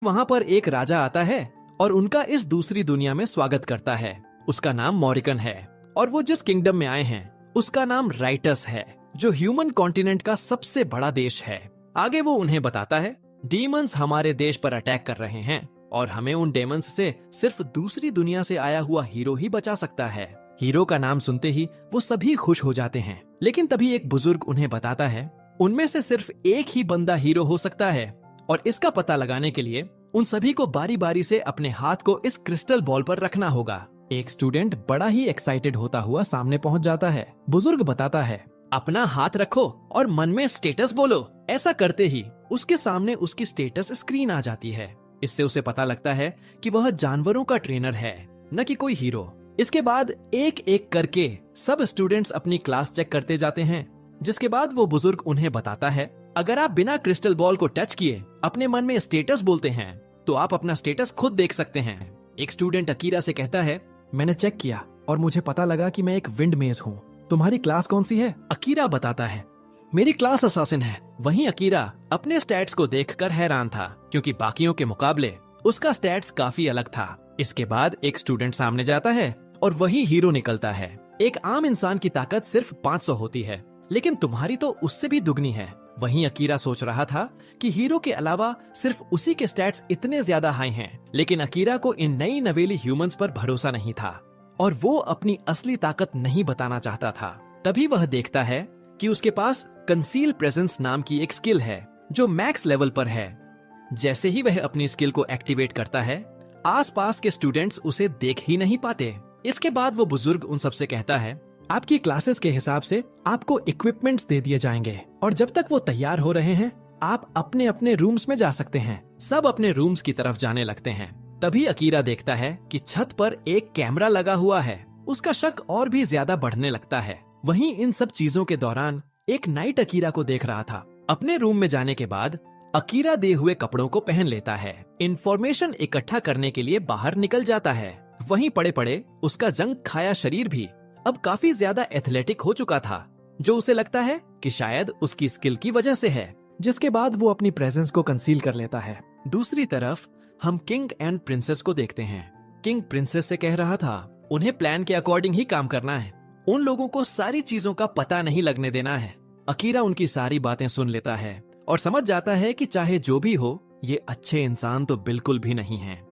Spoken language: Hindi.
वहाँ पर एक राजा आता है और उनका इस दूसरी दुनिया में स्वागत करता है। उसका नाम मॉरिकन है और वो जिस किंगडम में आए हैं उसका नाम राइटस है, जो ह्यूमन कॉन्टिनेंट का सबसे बड़ा देश है। आगे वो उन्हें बताता है डीमंस हमारे देश पर अटैक कर रहे हैं और हमें उन डेमंस से सिर्फ दूसरी दुनिया से आया हुआ हीरो ही बचा सकता है। हीरो का नाम सुनते ही वो सभी खुश हो जाते हैं, लेकिन तभी एक बुजुर्ग उन्हें बताता है उनमें से सिर्फ एक ही बंदा हीरो हो सकता है और इसका पता लगाने के लिए उन सभी को बारी बारी से अपने हाथ को इस क्रिस्टल बॉल पर रखना होगा। एक स्टूडेंट बड़ा ही एक्साइटेड होता हुआ सामने पहुंच जाता है। बुजुर्ग बताता है अपना हाथ रखो और मन में स्टेटस बोलो। ऐसा करते ही उसके सामने उसकी स्टेटस स्क्रीन आ जाती है। इससे उसे पता लगता है कि वह जानवरों का ट्रेनर है, न कि कोई हीरो। इसके बाद एक एक करके सब स्टूडेंट्स अपनी क्लास चेक करते जाते हैं, जिसके बाद वो बुजुर्ग उन्हें बताता है अगर आप बिना क्रिस्टल बॉल को टच किए अपने मन में स्टेटस बोलते हैं तो आप अपना स्टेटस खुद देख सकते हैं। एक स्टूडेंट अकीरा से कहता है मैंने चेक किया और मुझे पता लगा कि मैं एक विंड मेज हूँ। तुम्हारी क्लास कौन सी है? अकीरा बताता है मेरी क्लास असासिन है। वहीं अकीरा अपने स्टैट्स को देखकर हैरान था, क्योंकि बाकियों के मुकाबले उसका स्टैट्स काफी अलग था। इसके बाद एक स्टूडेंट सामने जाता है और वही हीरो निकलता है। एक आम इंसान की ताकत सिर्फ 500 होती है, लेकिन तुम्हारी तो उससे भी दुगनी है। वहीं अकीरा सोच रहा था कि हीरो के अलावा सिर्फ उसी के स्टैट्स इतने ज्यादा हाई हैं, लेकिन अकीरा को इन नई नवेली ह्यूमंस पर भरोसा नहीं था और वो अपनी असली ताकत नहीं बताना चाहता था। तभी वह देखता है कि उसके पास कंसील प्रेजेंस नाम की एक स्किल है जो मैक्स लेवल पर है। जैसे ही वह अपनी स्किल को एक्टिवेट करता है, आसपास के स्टूडेंट्स उसे देख ही नहीं पाते। इसके बाद वो बुजुर्ग उन सबसे कहता है आपकी क्लासेस के हिसाब से आपको इक्विपमेंट्स दे दिए जाएंगे और जब तक वो तैयार हो रहे हैं आप अपने अपने रूम्स में जा सकते हैं। सब अपने रूम्स की तरफ जाने लगते हैं। तभी अकीरा देखता है कि छत पर एक कैमरा लगा हुआ है। उसका शक और भी ज्यादा बढ़ने लगता है। वहीं इन सब चीजों के दौरान एक नाइट अकीरा को देख रहा था। अपने रूम में जाने के बाद अकीरा दिए हुए कपड़ों को पहन लेता है। इंफॉर्मेशन इकट्ठा करने के लिए बाहर निकल जाता है। वहीं पड़े पड़े उसका जंग खाया शरीर भी अब काफी ज्यादा एथलेटिक हो चुका था, जो उसे लगता है कि शायद उसकी स्किल की वजह से है, जिसके बाद वो अपनी प्रेजेंस को कंसील कर लेता है। दूसरी तरफ हम किंग एंड प्रिंसेस को देखते हैं। किंग प्रिंसेस से कह रहा था उन्हें प्लान के अकॉर्डिंग ही काम करना है, उन लोगों को सारी चीजों का पता नहीं लगने देना है। अकीरा उनकी सारी बातें सुन लेता है और समझ जाता है कि चाहे जो भी हो ये अच्छे इंसान तो बिल्कुल भी नहीं है।